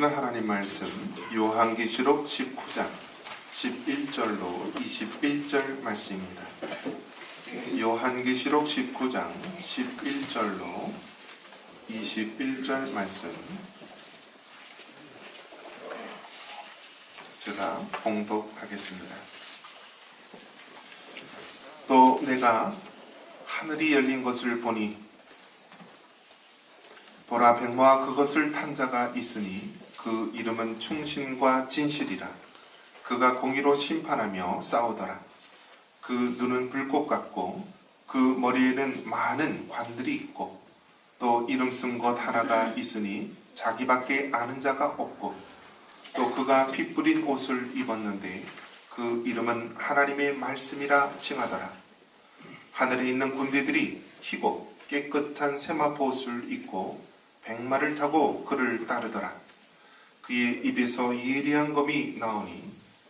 주시는 하나님 말씀 요한계시록 19장 11절로 21절 말씀입니다. 요한계시록 19장 11절로 21절 말씀 제가 봉독하겠습니다. 또 내가 하늘이 열린 것을 보니 보라, 백마와 그것을 탄 자가 있으니 그 이름은 충신과 진실이라. 그가 공의로 심판하며 싸우더라. 그 눈은 불꽃 같고 그 머리에는 많은 관들이 있고 또 이름 쓴 것 하나가 있으니 자기밖에 아는 자가 없고 또 그가 피 뿌린 옷을 입었는데 그 이름은 하나님의 말씀이라 칭하더라. 하늘에 있는 군대들이 희고 깨끗한 세마포 옷을 입고 백마를 타고 그를 따르더라. 그의 입에서 예리한 검이 나오니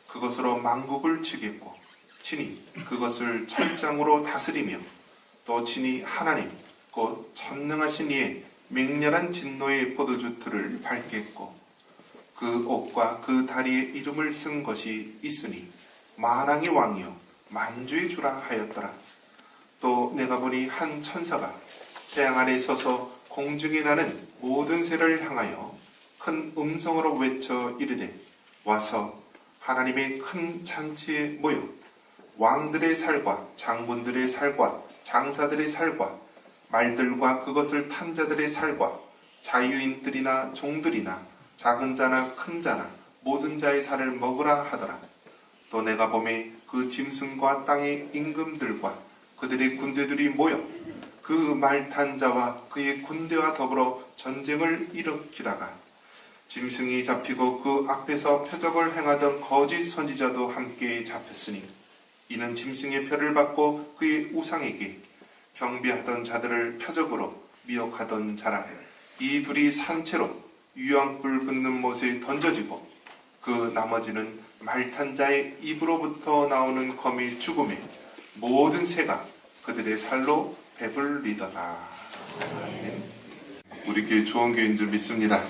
그것으로 만국을 치겠고 친히 그것을 철장으로 다스리며 또 친히 하나님 곧 전능하신 이의 맹렬한 진노의 포도주 틀을 밟겠고 그 옷과 그 다리에 이름을 쓴 것이 있으니 만왕의 왕이요 만주의 주라 하였더라. 또 내가 보니 한 천사가 태양 아래 서서 공중에 나는 모든 새를 향하여 큰 음성으로 외쳐 이르되 와서 하나님의 큰 잔치에 모여 왕들의 살과 장군들의 살과 장사들의 살과 말들과 그것을 탄 자들의 살과 자유인들이나 종들이나 작은 자나 큰 자나 모든 자의 살을 먹으라 하더라. 또 내가 보매 그 짐승과 땅의 임금들과 그들의 군대들이 모여 그 말 탄 자와 그의 군대와 더불어 전쟁을 일으키다가 짐승이 잡히고 그 앞에서 표적을 행하던 거짓 선지자도 함께 잡혔으니 이는 짐승의 표를 받고 그의 우상에게 경배하던 자들을 표적으로 미혹하던 자라. 이 둘이 산채로 유황불 붙는 못에 던져지고 그 나머지는 말 탄 자의 입으로부터 나오는 검이 죽음에 모든 새가 그들의 살로 배불리더라. 우리 교회 좋은 교회인 줄 믿습니다.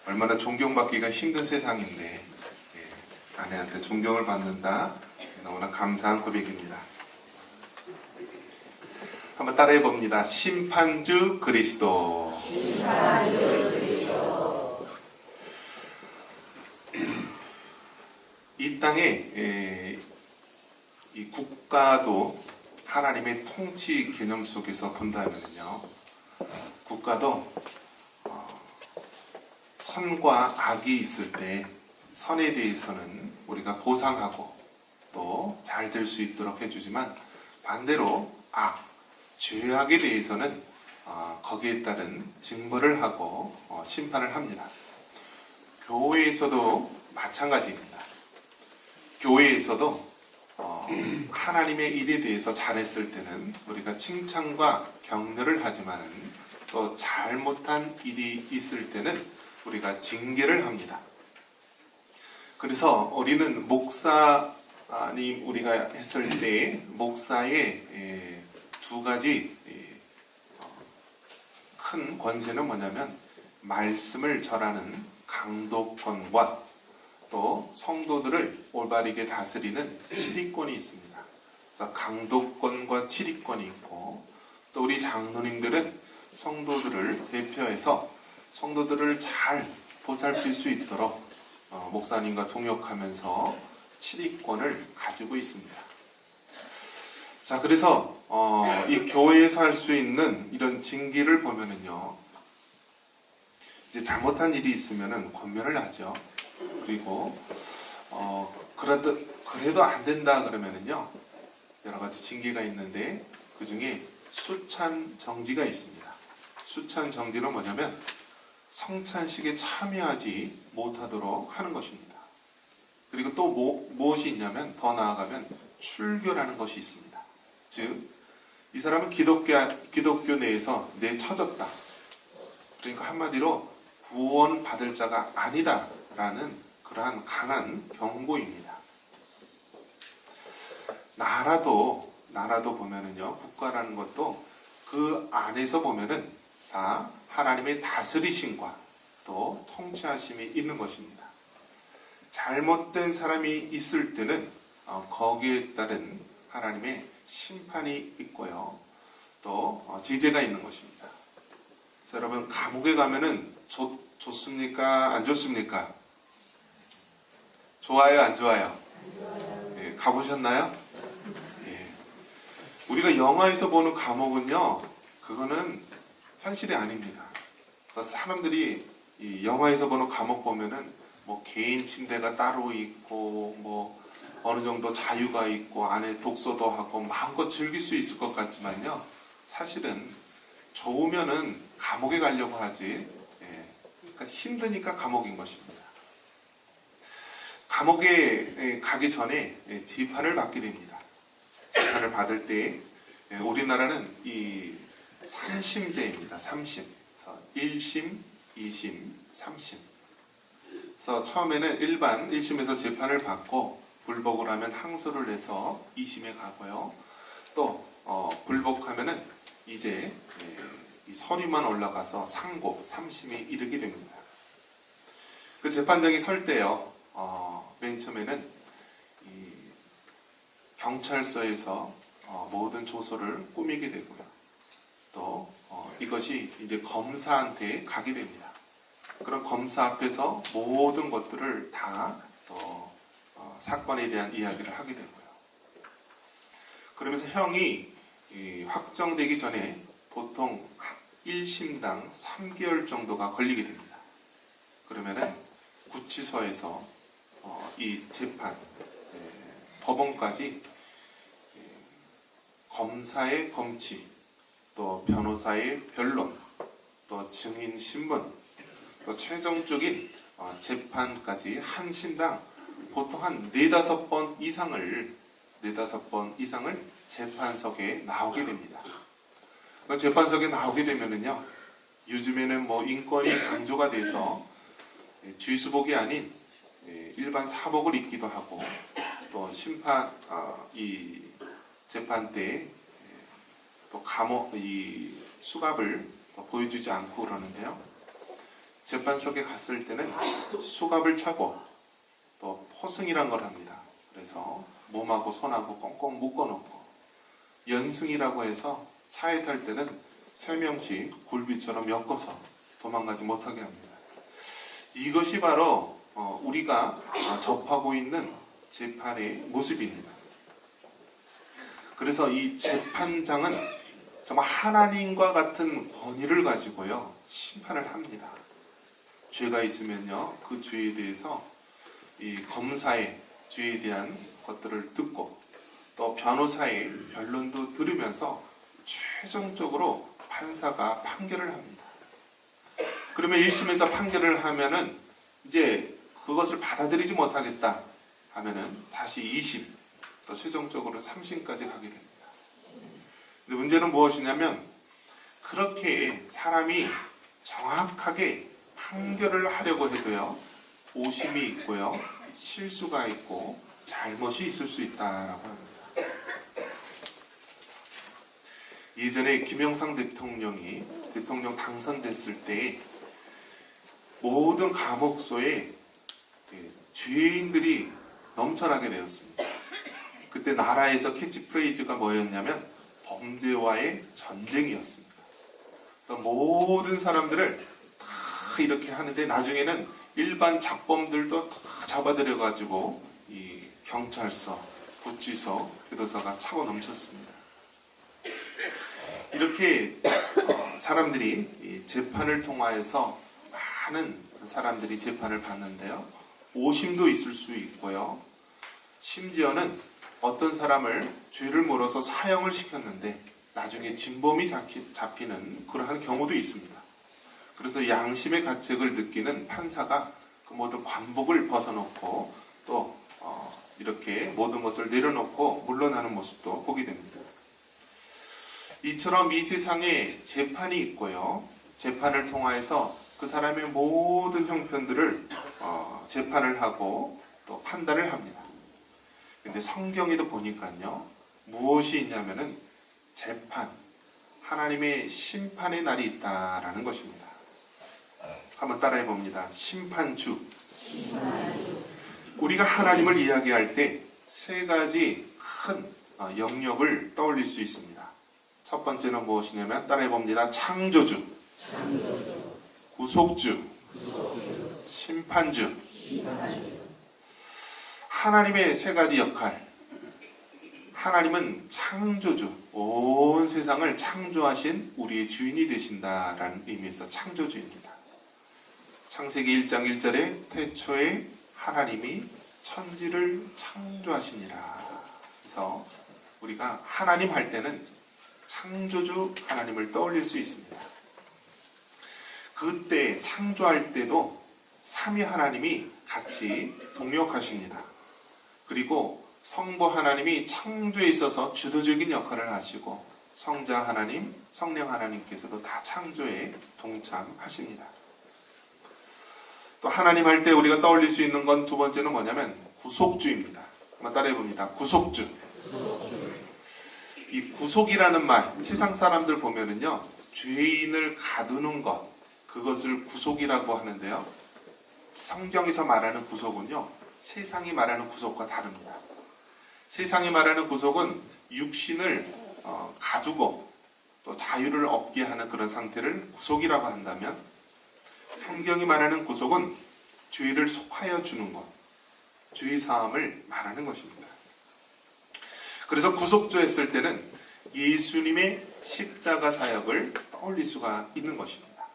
얼마나 존경받기가 힘든 세상인데 아내한테 존경을 받는다. 너무나 감사한 고백입니다. 한번 따라해 봅니다. 심판주 그리스도. 이 땅에 이 국가도 하나님의 통치 개념 속에서 본다면요, 국가도 선과 악이 있을 때 선에 대해서는 우리가 보상하고 또 잘 될 수 있도록 해주지만 반대로 죄악에 대해서는 거기에 따른 징벌을 하고 심판을 합니다. 교회에서도 마찬가지입니다. 교회에서도 하나님의 일에 대해서 잘했을 때는 우리가 칭찬과 격려를 하지만은 또 잘못한 일이 있을 때는 우리가 징계를 합니다. 그래서 우리는 목사님 우리가 했을 때 목사의 두 가지 큰 권세는 뭐냐면 말씀을 전하는 강독권과 또 성도들을 올바르게 다스리는 치리권이 있습니다. 그래서 강독권과 치리권이 있고 또 우리 장로님들은 성도들을 대표해서 성도들을 잘 보살필 수 있도록 목사님과 동역하면서 치리권을 가지고 있습니다. 자, 그래서 이 교회에서 할 수 있는 이런 징계를 보면은요, 이제 잘못한 일이 있으면은 권면을 하죠. 그리고 그래도 안 된다 그러면은요, 여러 가지 징계가 있는데 그 중에 수찬 정지가 있습니다. 수찬 정지는 뭐냐면 성찬식에 참여하지 못하도록 하는 것입니다. 그리고 또 무엇이 있냐면 더 나아가면 출교라는 것이 있습니다. 즉, 이 사람은 기독교 내에서 내쳐졌다. 그러니까 한마디로 구원 받을 자가 아니다라는 그러한 강한 경고입니다. 나라도 보면은요, 국가라는 것도 그 안에서 보면은 다 하나님의 다스리심과 또 통치하심이 있는 것입니다. 잘못된 사람이 있을 때는 거기에 따른 하나님의 심판이 있고요. 또 제재가 있는 것입니다. 자, 여러분, 감옥에 가면은 좋습니까? 안 좋습니까? 좋아요? 안 좋아요? 예, 가보셨나요? 예. 우리가 영화에서 보는 감옥은요, 그거는 현실이 아닙니다. 그래서 사람들이 이 영화에서 보는 감옥 보면은 뭐 개인 침대가 따로 있고 뭐 어느 정도 자유가 있고 안에 독서도 하고 마음껏 즐길 수 있을 것 같지만요, 사실은 좋으면은 감옥에 가려고 하지, 그러니까 힘드니까 감옥인 것입니다. 감옥에 가기 전에 재판을 받게 됩니다. 재판을 받을 때 우리나라는 이 3심제입니다. 3심. 1심, 2심, 3심. 그래서 처음에는 일반 1심에서 재판을 받고 불복을 하면 항소를 내서 2심에 가고요. 또 불복하면은 이제 이 서류만 올라가서 상고 3심에 이르게 됩니다. 그 재판장이 설 때요, 맨 처음에는 이 경찰서에서 모든 조서를 꾸미게 되고요. 또 이것이 이제 검사한테 가게 됩니다. 그런 검사 앞에서 모든 것들을 다 또 사건에 대한 이야기를 하게 되고요. 그러면서 형이 확정되기 전에 보통 1심당 3개월 정도가 걸리게 됩니다. 그러면은 구치소에서 이 재판, 법원까지 검사의 검치, 또 변호사의 변론, 또 증인 신문, 또 최종적인 재판까지 한 심당 보통 한 4-5번 이상을 재판석에 나오게 됩니다. 재판석에 나오게 되면은요, 요즘에는 뭐 인권이 강조가 돼서 죄수복이 아닌 일반 사복을 입기도 하고, 또 이 재판 때 또 이 수갑을 보여주지 않고 그러는데요. 재판석에 갔을 때는 수갑을 차고 또 포승이란 걸 합니다. 그래서 몸하고 손하고 꽁꽁 묶어놓고, 연승이라고 해서 차에 탈 때는 3명씩 굴비처럼 엮어서 도망가지 못하게 합니다. 이것이 바로 우리가 접하고 있는 재판의 모습입니다. 그래서 이 재판장은 정말 하나님과 같은 권위를 가지고요, 심판을 합니다. 죄가 있으면요, 그 죄에 대해서 이 검사의 죄에 대한 것들을 듣고 또 변호사의 변론도 들으면서 최종적으로 판사가 판결을 합니다. 그러면 1심에서 판결을 하면은 이제 그것을 받아들이지 못하겠다 하면은 다시 2심, 또 최종적으로 3심까지 가게 됩니다. 근데 문제는 무엇이냐면, 그렇게 사람이 정확하게 판결을 하려고 해도요, 오심이 있고요, 실수가 있고 잘못이 있을 수 있다라고 합니다. 예전에 김영삼 대통령이 대통령 당선됐을 때 모든 감옥소에 죄인들이 넘쳐나게 되었습니다. 그때 나라에서 캐치프레이즈가 뭐였냐면 범죄와의 전쟁이었습니다. 모든 사람들을 다 이렇게 하는데 나중에는 일반 작범들도 다 잡아들여가지고 이 경찰서, 구치소, 교도소가 차고 넘쳤습니다. 이렇게 사람들이 이 재판을 통하여서 많은 사람들이 재판을 받는데요, 오심도 있을 수 있고요, 심지어는 어떤 사람을 죄를 물어서 사형을 시켰는데 나중에 진범이 잡히는 그러한 경우도 있습니다. 그래서 양심의 가책을 느끼는 판사가 그 모든 관복을 벗어놓고 또 이렇게 모든 것을 내려놓고 물러나는 모습도 보게 됩니다. 이처럼 이 세상에 재판이 있고요, 재판을 통하여서 그 사람의 모든 형편들을 재판을 하고 또 판단을 합니다. 근데 성경에도 보니까요, 무엇이 있냐면은 재판, 하나님의 심판의 날이 있다라는 것입니다. 한번 따라해 봅니다. 심판주. 우리가 하나님을 이야기할 때 세 가지 큰 영역을 떠올릴 수 있습니다. 첫 번째는 무엇이냐면 따라해 봅니다. 창조주, 구속주, 심판주. 하나님의 세 가지 역할. 하나님은 창조주, 온 세상을 창조하신 우리의 주인이 되신다라는 의미에서 창조주입니다. 창세기 1장 1절에 태초에 하나님이 천지를 창조하시니라. 그래서 우리가 하나님 할 때는 창조주 하나님을 떠올릴 수 있습니다. 그때 창조할 때도 삼위 하나님이 같이 동역하십니다. 그리고 성부 하나님이 창조에 있어서 주도적인 역할을 하시고 성자 하나님, 성령 하나님께서도 다 창조에 동참하십니다. 또 하나님 할 때 우리가 떠올릴 수 있는 건 두 번째는 뭐냐면 구속주입니다. 한번 따라해 봅니다. 구속주. 이 구속이라는 말, 세상 사람들 보면은요, 죄인을 가두는 것, 그것을 구속이라고 하는데요. 성경에서 말하는 구속은요, 세상이 말하는 구속과 다릅니다. 세상이 말하는 구속은 육신을 가두고 또 자유를 얻게 하는 그런 상태를 구속이라고 한다면, 성경이 말하는 구속은 죄를 속하여 주는 것, 죄 사함을 말하는 것입니다. 그래서 구속주 했을 때는 예수님의 십자가 사역을 떠올릴 수가 있는 것입니다.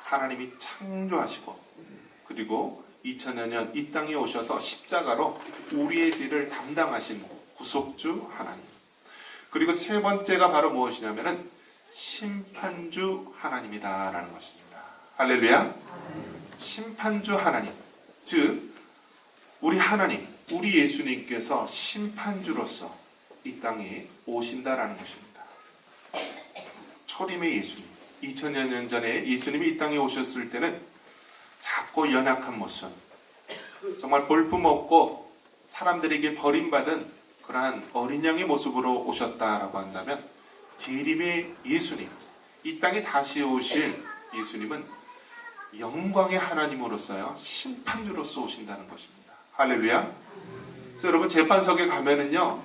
하나님이 창조하시고 그리고 2000여 년 이 땅에 오셔서 십자가로 우리의 죄를 담당하신 구속주 하나님. 그리고 세 번째가 바로 무엇이냐면은 심판주 하나님이다라는 것입니다. 할렐루야. 심판주 하나님, 즉 우리 하나님, 우리 예수님께서 심판주로서 이 땅에 오신다라는 것입니다. 초림의 예수님, 2000여 년 전에 예수님이 이 땅에 오셨을 때는 작고 연약한 모습, 정말 볼품없고 사람들에게 버림받은 그러한 어린 양의 모습으로 오셨다라고 한다면, 재림의 예수님, 이 땅에 다시 오실 예수님은 영광의 하나님으로서요, 심판주로서 오신다는 것입니다. 할렐루야. 그래서 여러분, 재판석에 가면은요,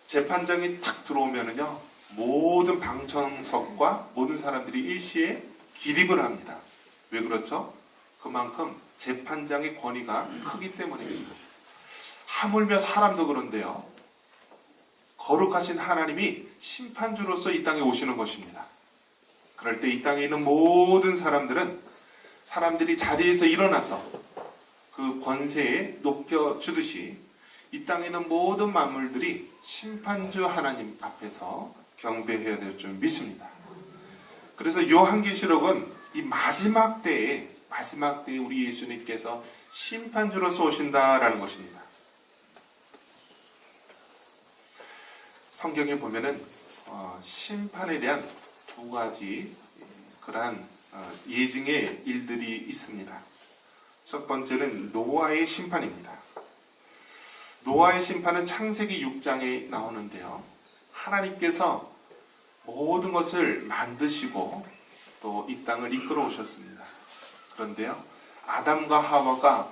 재판장이 탁 들어오면은요, 모든 방청석과 모든 사람들이 일시에 기립을 합니다. 왜 그렇죠? 그만큼 재판장의 권위가 크기 때문입니다. 하물며 사람도 그런데요, 거룩하신 하나님이 심판주로서 이 땅에 오시는 것입니다. 그럴 때 이 땅에 있는 모든 사람들이 자리에서 일어나서 그 권세에 높여주듯이 이 땅에 있는 모든 만물들이 심판주 하나님 앞에서 경배해야 될 줄 믿습니다. 그래서 요한계시록은 이 마지막 때에 우리 예수님께서 심판주로서 오신다라는 것입니다. 성경에 보면은 심판에 대한 두 가지 그러한 예증의 일들이 있습니다. 첫 번째는 노아의 심판입니다. 노아의 심판은 창세기 6장에 나오는데요. 하나님께서 모든 것을 만드시고 또 이 땅을 이끌어 오셨습니다. 그런데요, 아담과 하와가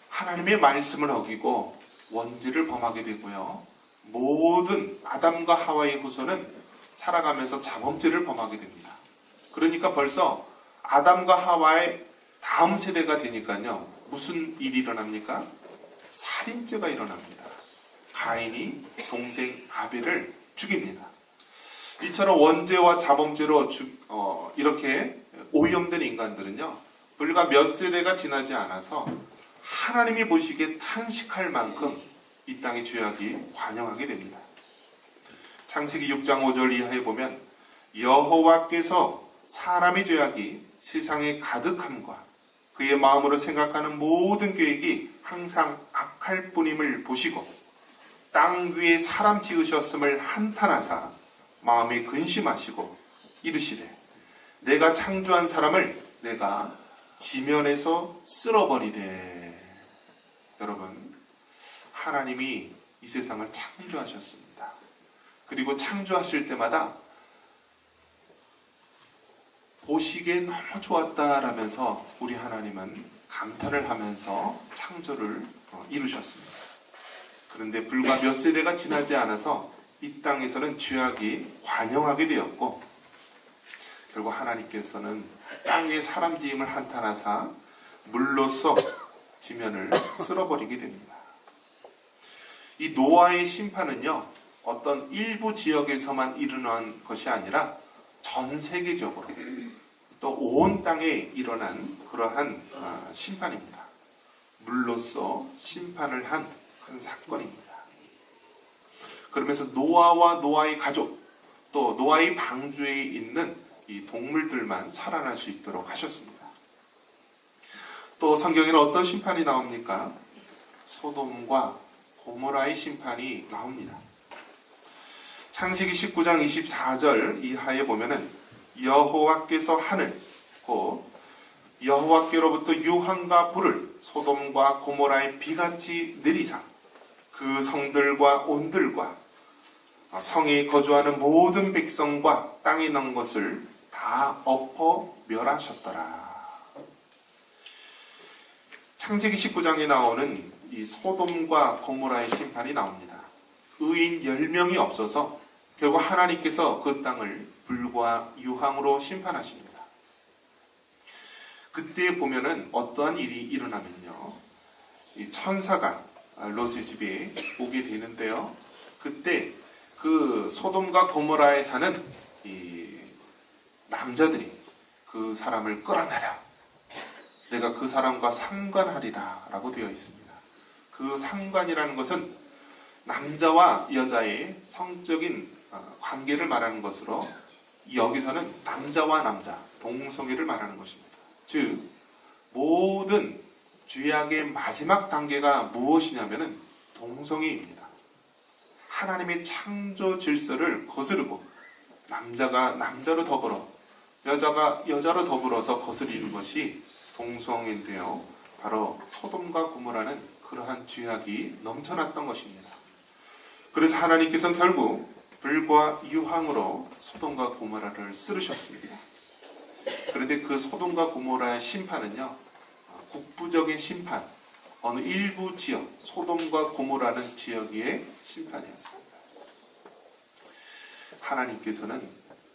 하나님의 말씀을 어기고 원죄를 범하게 되고요, 모든 아담과 하와의 후손은 살아가면서 자범죄를 범하게 됩니다. 그러니까 벌써 아담과 하와의 다음 세대가 되니까요, 무슨 일이 일어납니까? 살인죄가 일어납니다. 가인이 동생 아벨을 죽입니다. 이처럼 원죄와 자범죄로 이렇게 오염된 인간들은요, 불과 몇 세대가 지나지 않아서 하나님이 보시기에 탄식할 만큼 이 땅의 죄악이 관영하게 됩니다. 창세기 6장 5절 이하에 보면, 여호와께서 사람의 죄악이 세상에 가득함과 그의 마음으로 생각하는 모든 계획이 항상 악할 뿐임을 보시고 땅 위에 사람 지으셨음을 한탄하사 마음에 근심하시고 이르시되, 내가 창조한 사람을 내가 지면에서 쓸어버리되. 여러분, 하나님이 이 세상을 창조하셨습니다. 그리고 창조하실 때마다 보시기에 너무 좋았다라면서 우리 하나님은 감탄을 하면서 창조를 이루셨습니다. 그런데 불과 몇 세대가 지나지 않아서 이 땅에서는 죄악이 관영하게 되었고, 결국 하나님께서는 땅에 사람 지음을 한탄하사 물로써 지면을 쓸어버리게 됩니다. 이 노아의 심판은요, 어떤 일부 지역에서만 일어난 것이 아니라 전 세계적으로 또 온 땅에 일어난 그러한 심판입니다. 물로써 심판을 한 큰 사건입니다. 그러면서 노아와 노아의 가족, 또 노아의 방주에 있는 이 동물들만 살아날 수 있도록 하셨습니다. 또 성경에는 어떤 심판이 나옵니까? 소돔과 고모라의 심판이 나옵니다. 창세기 19장 24절 이하에 보면은 여호와께서 하늘 곧 여호와께로부터 유황과 불을 소돔과 고모라의 비같이 내리사 그 성들과 온들과 성에 거주하는 모든 백성과 땅에 난 것을 다 엎어 멸하셨더라. 창세기 19장에 나오는 이 소돔과 고모라의 심판이 나옵니다. 의인 10명이 없어서 결국 하나님께서 그 땅을 불과 유황으로 심판하십니다. 그때 보면은 어떠한 일이 일어나면요, 이 천사가 롯의 집에 오게 되는데요, 그때 그 소돔과 고모라에 사는 이 남자들이 그 사람을 끌어내라, 내가 그 사람과 상관하리라 라고 되어 있습니다. 그 상관이라는 것은 남자와 여자의 성적인 관계를 말하는 것으로, 여기서는 남자와 남자, 동성애를 말하는 것입니다. 즉 모든 죄악의 마지막 단계가 무엇이냐면은 동성애입니다. 하나님의 창조 질서를 거스르고 남자가 남자로 더불어 여자가 여자로 더불어서 거스리는 것이 동성애인데요, 바로 소돔과 고모라는 그러한 죄악이 넘쳐났던 것입니다. 그래서 하나님께서는 결국 불과 유황으로 소돔과 고모라를 쓰르셨습니다. 그런데 그 소돔과 고모라의 심판은요, 국부적인 심판, 어느 일부 지역, 소돔과 고모라는 지역의 심판이었습니다. 하나님께서는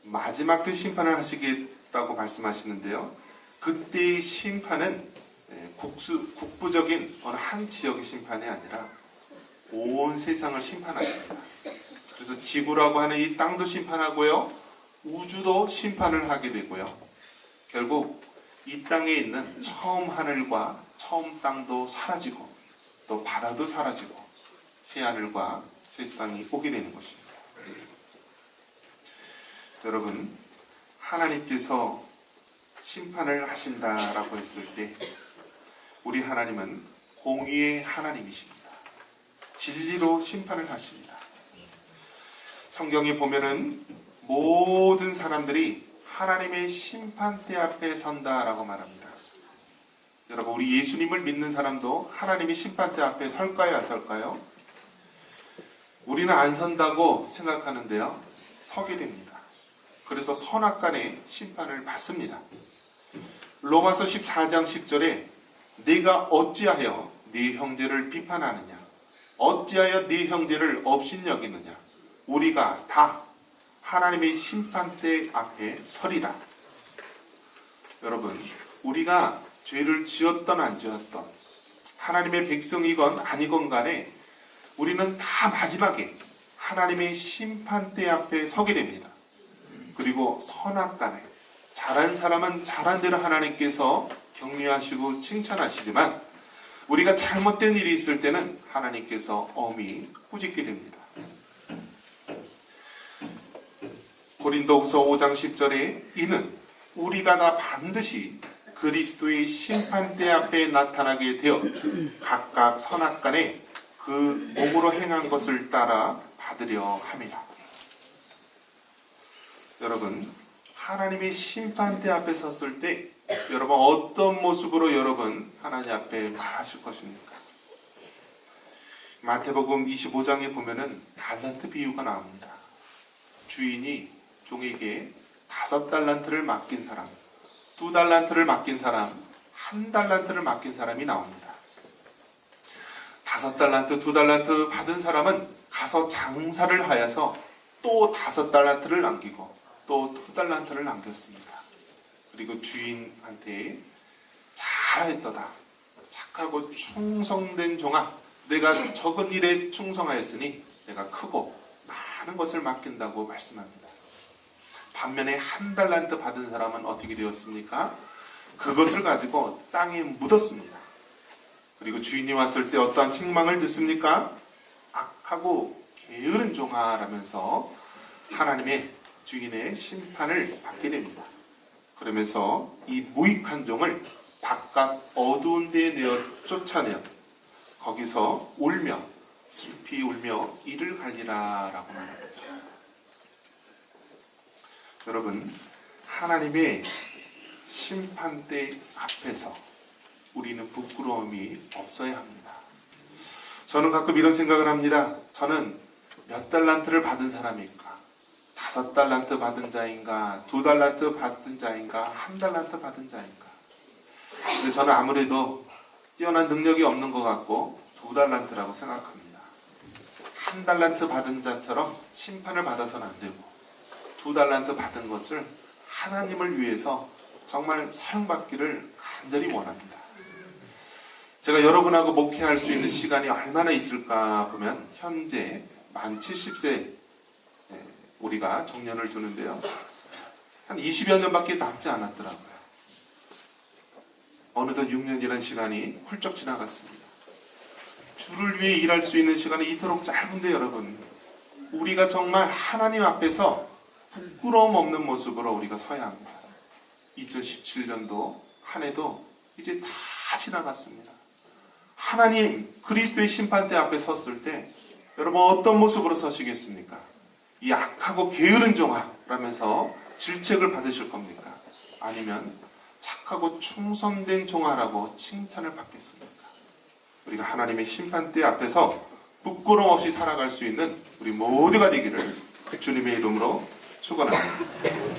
마지막 때 심판을 하시겠다고 말씀하시는데요, 그때의 심판은 국부적인 어느 한 지역의 심판이 아니라 온 세상을 심판하십니다. 그래서 지구라고 하는 이 땅도 심판하고요, 우주도 심판을 하게 되고요, 결국 이 땅에 있는 처음 하늘과 처음 땅도 사라지고 또 바다도 사라지고 새 하늘과 새 땅이 오게 되는 것입니다. 여러분, 하나님께서 심판을 하신다라고 했을 때 우리 하나님은 공의의 하나님이십니다. 진리로 심판을 하십니다. 성경에 보면은 모든 사람들이 하나님의 심판대 앞에 선다라고 말합니다. 여러분, 우리 예수님을 믿는 사람도 하나님의 심판대 앞에 설까요, 안 설까요? 우리는 안 선다고 생각하는데요, 서게 됩니다. 그래서 선악간의 심판을 받습니다. 로마서 14장 10절에 네가 어찌하여 네 형제를 비판하느냐, 어찌하여 네 형제를 업신여기느냐, 우리가 다 하나님의 심판대 앞에 서리라. 여러분, 우리가 죄를 지었던 안 지었던, 하나님의 백성이건 아니건 간에 우리는 다 마지막에 하나님의 심판대 앞에 서게 됩니다. 그리고 선악간에 잘한 사람은 잘한 대로 하나님께서 격려하시고 칭찬하시지만, 우리가 잘못된 일이 있을 때는 하나님께서 엄히 꾸짖게 됩니다. 고린도후서 5장 10절에 이는 우리가 다 반드시 그리스도의 심판대 앞에 나타나게 되어 각각 선악간에 그 몸으로 행한 것을 따라 받으려 함이라. 여러분, 하나님의 심판대 앞에 섰을 때 여러분 어떤 모습으로 여러분 하나님 앞에 나가실 것입니까? 마태복음 25장에 보면은 달란트 비유가 나옵니다. 주인이 종에게 5달란트를 맡긴 사람, 2달란트를 맡긴 사람, 1달란트를 맡긴 사람이 나옵니다. 5달란트, 2달란트 받은 사람은 가서 장사를 하여서 또 5달란트를 남기고 또 2달란트를 남겼습니다. 그리고 주인한테 잘하였도다. 착하고 충성된 종아, 내가 적은 일에 충성하였으니 내가 크고 많은 것을 맡긴다고 말씀합니다. 반면에 1달란트 받은 사람은 어떻게 되었습니까? 그것을 가지고 땅에 묻었습니다. 그리고 주인이 왔을 때 어떠한 책망을 듣습니까? 악하고 게으른 종아라면서 하나님의 주인의 심판을 받게 됩니다. 그러면서 이 무익한 종을 바깥 어두운 데에 내어 쫓아내어 거기서 울며 슬피 울며 이를 갈리라 라고 말합니다. 여러분, 하나님의 심판대 앞에서 우리는 부끄러움이 없어야 합니다. 저는 가끔 이런 생각을 합니다. 저는 몇 달란트를 받은 사람일까? 5달란트 받은 자인가? 2달란트 받은 자인가? 1달란트 받은 자인가? 근데 저는 아무래도 뛰어난 능력이 없는 것 같고 2달란트라고 생각합니다. 1달란트 받은 자처럼 심판을 받아서는 안 되고 2달란트 받은 것을 하나님을 위해서 정말 사용받기를 간절히 원합니다. 제가 여러분하고 목회할 수 있는 시간이 얼마나 있을까 보면 현재 만 70세 우리가 정년을 두는데요. 한 20여 년밖에 남지 않았더라고요. 어느덧 6년이라는 시간이 훌쩍 지나갔습니다. 주를 위해 일할 수 있는 시간이 이토록 짧은데 여러분, 우리가 정말 하나님 앞에서 부끄러움 없는 모습으로 우리가 서야 합니다. 2017년도 한 해도 이제 다 지나갔습니다. 하나님 그리스도의 심판대 앞에 섰을 때 여러분 어떤 모습으로 서시겠습니까? 이 악하고 게으른 종아 라면서 질책을 받으실 겁니까? 아니면 착하고 충성된 종아라고 칭찬을 받겠습니까? 우리가 하나님의 심판대 앞에서 부끄러움 없이 살아갈 수 있는 우리 모두가 되기를 주님의 이름으로 축원합니다.